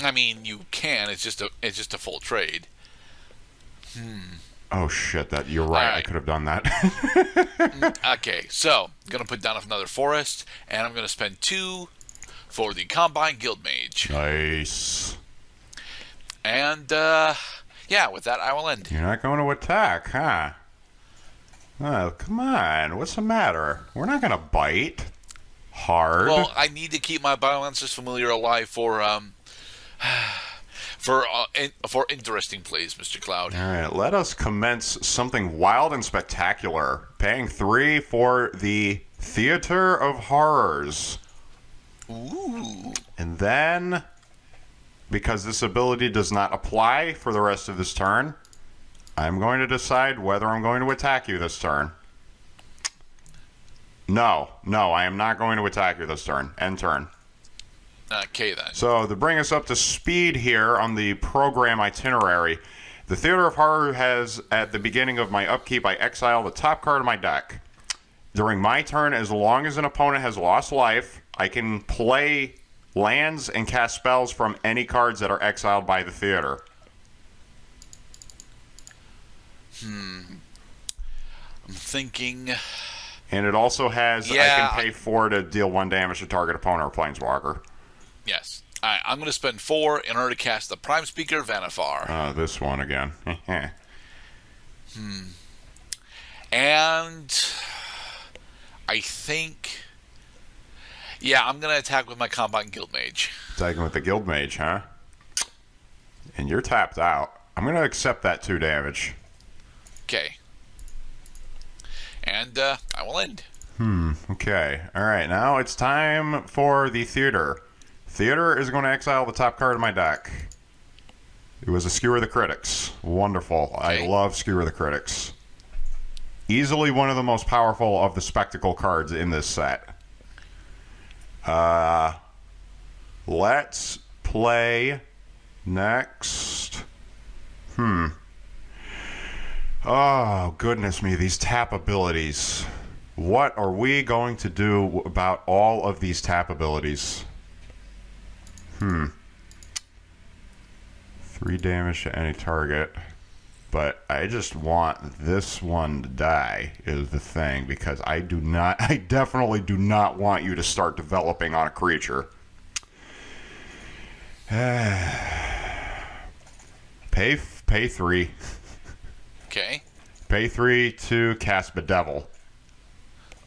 I mean, you can. It's just a full trade. Oh shit! That you're All right. I right. could have done that. Okay. So I'm gonna put down another forest, and I'm gonna spend 2 for the Combine Guild Mage. Nice. And yeah, with that, I will end. You're not going to attack, huh? Oh, come on. What's the matter? We're not going to bite. Hard. Well, I need to keep my Biomancer's Familiar alive for interesting plays, Mr. Cloud. All right, let us commence something wild and spectacular. Paying 3 for the Theater of Horrors. Ooh. And then, because this ability does not apply for the rest of this turn, I'm going to decide whether I'm going to attack you this turn. No, I am not going to attack you this turn. End turn. Okay, then. So, to bring us up to speed here on the program itinerary, the Theater of Horror has, at the beginning of my upkeep, I exile the top card of my deck. During my turn, as long as an opponent has lost life, I can play lands and cast spells from any cards that are exiled by the theater. I'm thinking. And it also has, Yeah, I can pay 4 to deal 1 damage to target opponent or planeswalker. Yes. All right, I'm going to spend 4 in order to cast the Prime Speaker Vanifar. This one again. And I think. Yeah, I'm going to attack with my Combine Guild Mage. Attacking with the Guild Mage, huh? And you're tapped out. I'm going to accept that 2 damage. Okay. And I will end. Okay. All right. Now it's time for the theater. Theater is going to exile the top card of my deck. It was a Skewer the Critics. Wonderful. Okay. I love Skewer the Critics. Easily one of the most powerful of the spectacle cards in this set. Let's play next. Oh, goodness me, these tap abilities. What are we going to do about all of these tap abilities? 3 damage to any target. But I just want this one to die is the thing, because I definitely do not want you to start developing on a creature. Pay 3. Okay. Pay 3 to cast Bedevil.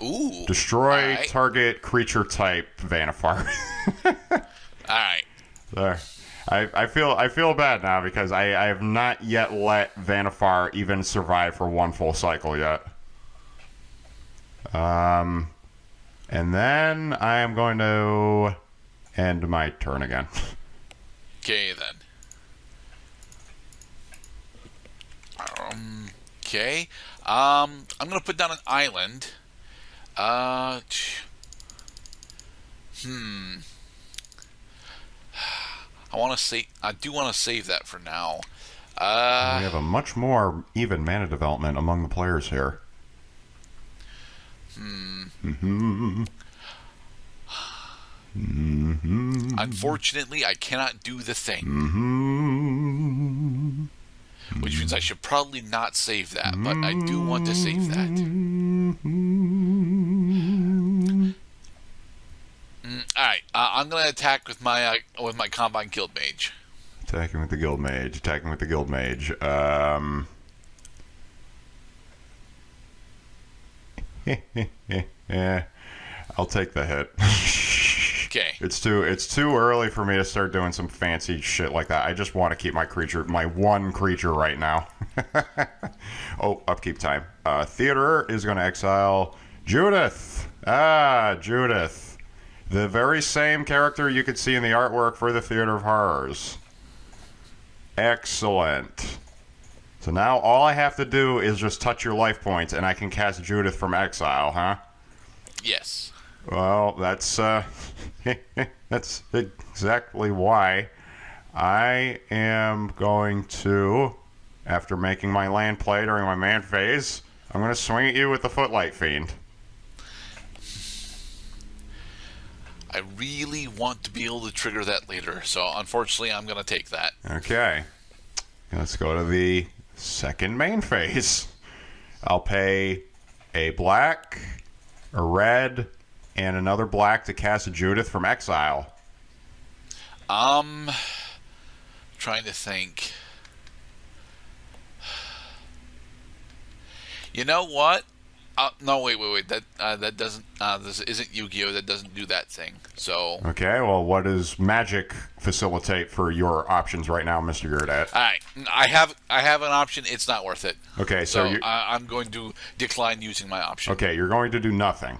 Ooh. Destroy Right. target creature type Vanifar. All right. There. I feel bad now because I have not yet let Vanifar even survive for 1 full cycle yet. And then I am going to end my turn again. Okay, then. Okay. I'm going to put down an island. I do want to save that for now. We have a much more even mana development among the players here. Unfortunately, I cannot do the thing. Which means I should probably not save that, but I do want to save that. Alright, I'm going to attack with my Combine Guild Mage. Attacking with the Guild Mage. Yeah, I'll take the hit. Okay. It's too early for me to start doing some fancy shit like that. I just want to keep my one creature right now. Oh, upkeep time. Theater is going to exile Judith. Judith. The very same character you could see in the artwork for the Theater of Horrors. Excellent. So now all I have to do is just touch your life points and I can cast Judith from exile, huh? Yes. Well, that's that's exactly why I am going to, after making my land play during my man phase, I'm going to swing at you with the Footlight Fiend. I really want to be able to trigger that later, so unfortunately I'm going to take that. Okay. Let's go to the second main phase. I'll pay a black, a red, and another black to cast a Judith from exile. Trying to think. You know what? No, wait. That doesn't. This isn't Yu-Gi-Oh. That doesn't do that thing. So. Okay. Well, what does Magic facilitate for your options right now, Mr. Gerdat? All right. I have an option. It's not worth it. Okay. So I'm going to decline using my option. Okay. You're going to do nothing.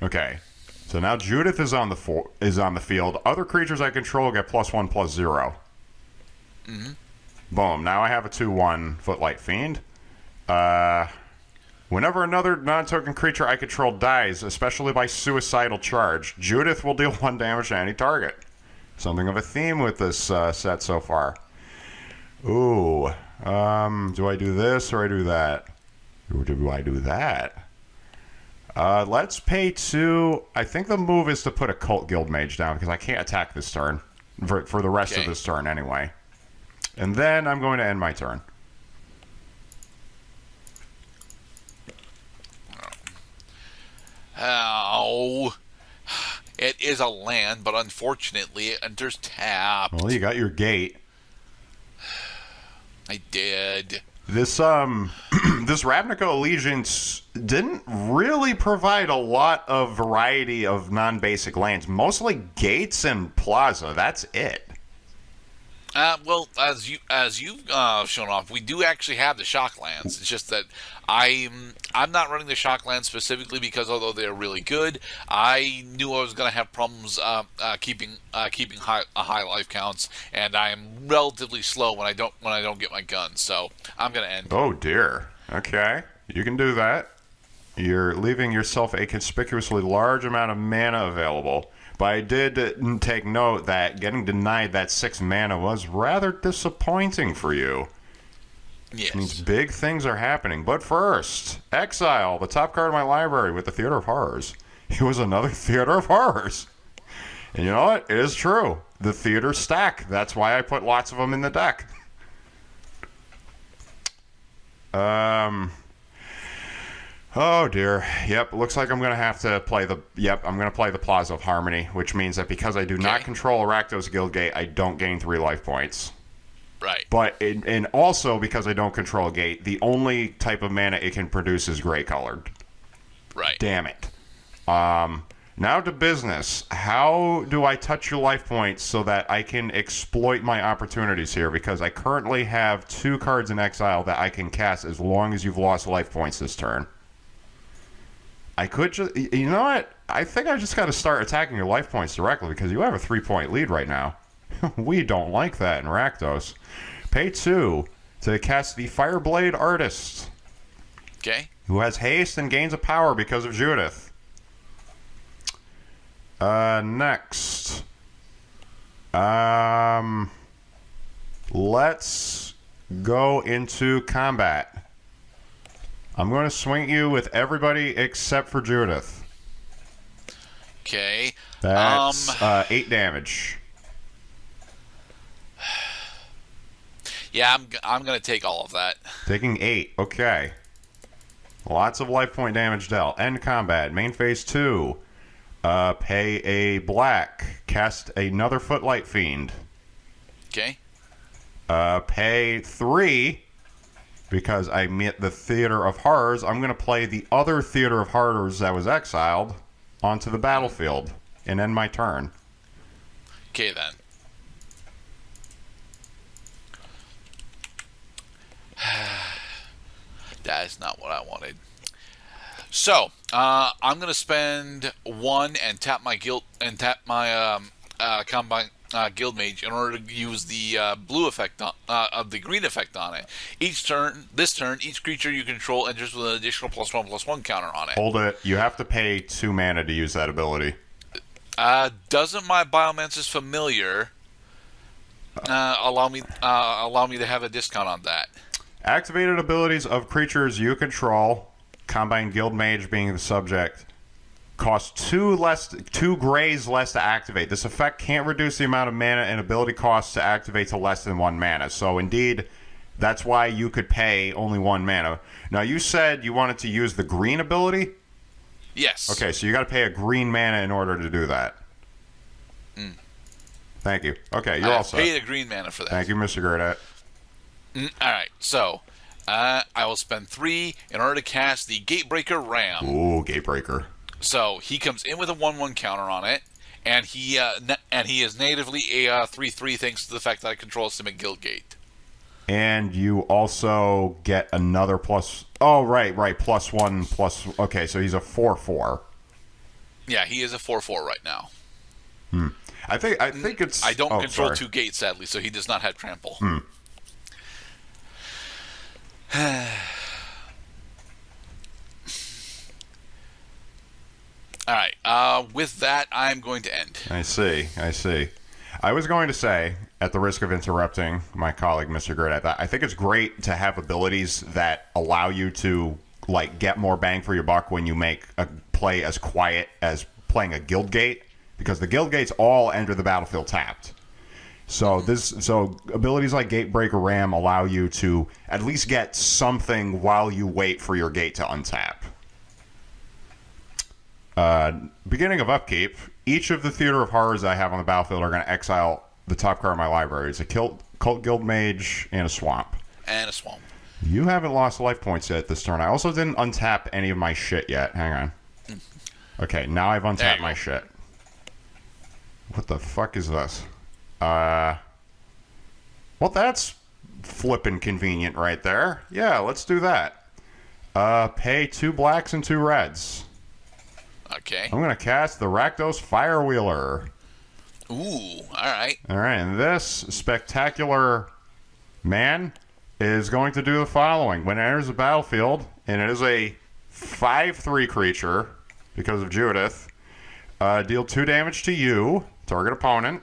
Okay. So now Judith is on the field. Other creatures I control get +1/+0. Mm-hmm. Boom. Now I have a 2/1 Footlight Fiend. Whenever another non-token creature I control dies, especially by suicidal charge, Judith will deal 1 damage to any target. Something of a theme with this set so far. Ooh. Do I do this or I do that? Or do I do that? Let's pay 2. I think the move is to put a Cult Guild Mage down because I can't attack this turn. For the rest of this turn anyway. And then I'm going to end my turn. Oh, it is a land, but unfortunately it enters tapped. Well, you got your gate. I did. This this Ravnica Allegiance didn't really provide a lot of variety of non-basic lands. Mostly gates and plaza. That's it. Well, as you've shown off, we do actually have the shock lands. It's just that I'm not running the shock lands specifically because although they're really good, I knew I was going to have problems keeping high life counts, and I'm relatively slow when I don't get my guns. So I'm going to end. Oh dear. Okay, you can do that. You're leaving yourself a conspicuously large amount of mana available. But I did take note that getting denied that 6 mana was rather disappointing for you. Yes. Which means big things are happening. But first, Exile, the top card of my library with the Theater of Horrors. It was another Theater of Horrors. And you know what? It is true. The theater stack. That's why I put lots of them in the deck. Oh dear. Yep, looks like I'm going to have to play the... Yep, I'm going to play the Plaza of Harmony, which means that because I do not control a Rakdos Guildgate, I don't gain 3 life points. Right. But, and also because I don't control a gate, the only type of mana it can produce is gray colored. Right. Damn it. Now to business. How do I touch your life points so that I can exploit my opportunities here? Because I currently have 2 cards in exile that I can cast as long as you've lost life points this turn. I could just... You know what? I think I just got to start attacking your life points directly because you have a 3-point lead right now. We don't like that in Rakdos. Pay 2 to cast the Fireblade Artist. Okay. Who has haste and gains a power because of Judith. Next. Let's go into combat. I'm going to swing you with everybody except for Judith. Okay. That's 8 damage. Yeah, I'm going to take all of that. Taking 8. Okay. Lots of life point damage dealt. End combat. Main phase 2. Pay a black. Cast another Footlight Fiend. Okay. Pay 3. Because I met the Theater of Horrors, I'm going to play the other Theater of Horrors that was exiled onto the battlefield and end my turn. Okay, then. That is not what I wanted. So, I'm going to spend 1 and tap my Combine Guild Mage in order to use the blue effect of the green effect on it. Each turn, each creature you control enters with an additional +1/+1 counter on it. Hold it. You have to pay 2 mana to use that ability. Doesn't my Biomancer's Familiar allow me to have a discount on that? Activated abilities of creatures you control, Combine Guild Mage being the subject, Costs 2 grays less to activate. This effect can't reduce the amount of mana and ability costs to activate to less than 1 mana. So indeed, that's why you could pay only 1 mana. Now you said you wanted to use the green ability? Yes. Okay, so you got to pay a green mana in order to do that. Thank you. Okay, you're all set. I paid a green mana for that. Thank you, Mr. Gerdat. All right, so I will spend 3 in order to cast the Gatebreaker Ram. Ooh, Gatebreaker. So he comes in with a 1/1 counter on it, and he is natively a 3/3 thanks to the fact that I control Simic Guildgate. And you also get another plus. Oh, right. +1 plus. Okay, so he's a 4/4. Yeah, he is a 4/4 right now. I think it's. I don't control 2 gates, sadly, so he does not have trample. All right. With that, I'm going to end. I see. I was going to say, at the risk of interrupting my colleague, Mr. Gerdat, that I think it's great to have abilities that allow you to like get more bang for your buck when you make a play as quiet as playing a guild gate, because the guild gates all enter the battlefield tapped. So abilities like Gatebreaker Ram allow you to at least get something while you wait for your gate to untap. Beginning of upkeep, each of the Theater of Horrors I have on the battlefield are going to exile the top card of my library. It's a Cult Guild Mage and a Swamp. You haven't lost life points yet this turn. I also didn't untap any of my shit yet. Hang on. Okay, now I've untapped my shit. What the fuck is this? Well, that's flippin' convenient right there. Yeah, let's do that. Pay 2 blacks and 2 reds. Okay. I'm going to cast the Rakdos Firewheeler. Ooh, alright. Alright, and this spectacular man is going to do the following. When it enters the battlefield, and it is a 5/3 creature, because of Judith, deal 2 damage to you, target opponent,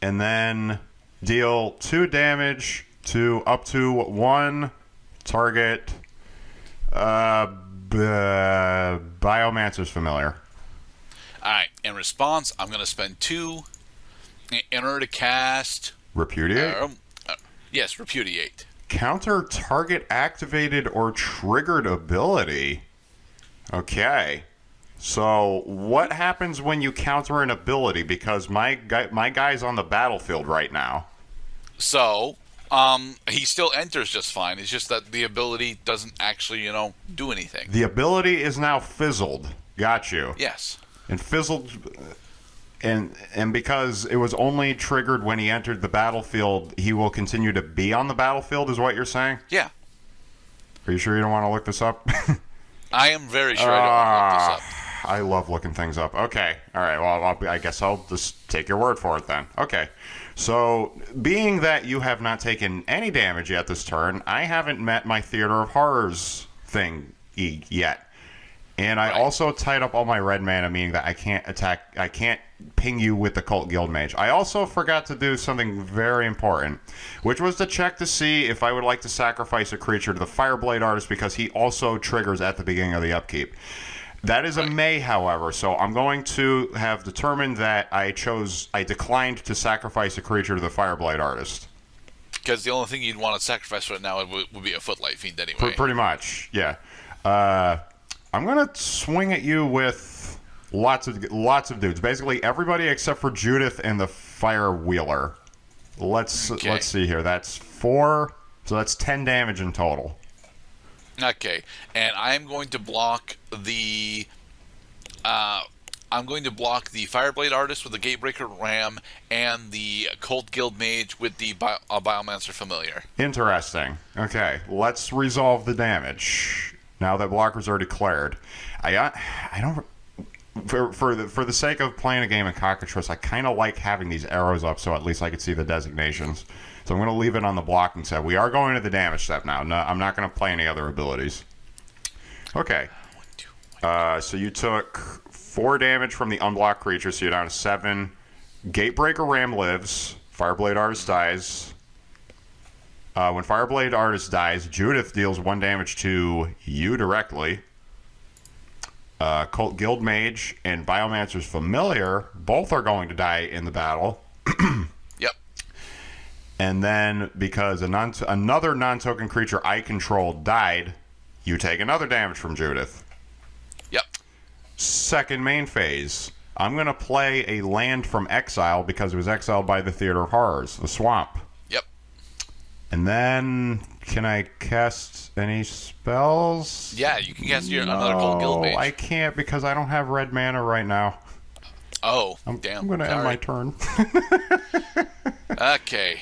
and then deal 2 damage to up to 1 target Biomancer's Familiar. Alright, in response, I'm going to spend 2 in order to cast... Repudiate? Yes, Repudiate. Counter target activated or triggered ability. Okay. So, what happens when you counter an ability? Because my guy's on the battlefield right now. So, he still enters just fine. It's just that the ability doesn't actually, do anything. The ability is now fizzled. Got you. Yes. And fizzled, and because it was only triggered when he entered the battlefield, he will continue to be on the battlefield, is what you're saying? Yeah. Are you sure you don't want to look this up? I am very sure I don't want to look this up. I love looking things up. Okay. All right. Well, I guess I'll just take your word for it then. Okay. So, being that you have not taken any damage yet this turn, I haven't met my Theater of Horrors thing yet. And I also tied up all my red mana, meaning that I can't ping you with the Cult Guild Mage. I also forgot to do something very important, which was to check to see if I would like to sacrifice a creature to the Fireblade Artist, because he also triggers at the beginning of the upkeep. That is a may, however, so I'm going to have determined that I declined to sacrifice a creature to the Fireblade Artist. Because the only thing you'd want to sacrifice right now would be a Footlight Fiend anyway. Pretty much, yeah. I'm going to swing at you with lots of dudes. Basically, everybody except for Judith and the Firewheeler. Let's see here. That's 4, so that's 10 damage in total. Okay, and I'm going to block the Fireblade Artist with the Gatebreaker Ram and the Cult Guild Mage with the Biomancer Familiar. Interesting. Okay, let's resolve the damage now that blockers are declared. I don't. For the sake of playing a game of Cockatrice, I kind of like having these arrows up so at least I could see the designations. So I'm going to leave it on the blocking step. We are going to the damage step now. No, I'm not going to play any other abilities. Okay. So you took 4 damage from the unblocked creature, so you're down to 7. Gatebreaker Ram lives. Fireblade Artist dies. When Fireblade Artist dies, Judith deals 1 damage to you directly. Cult Guild Mage and Biomancer's Familiar both are going to die in the battle. Yep. And then, because another non-token creature I control died, you take another damage from Judith. Yep. Second main phase. I'm going to play a land from exile because it was exiled by the Theater of Horrors, the Swamp. Yep. And then, can I cast any spells? Yeah, you can cast another Cold Guild Mage. I can't because I don't have red mana right now. Oh, I'm damn. going to end my turn. Okay.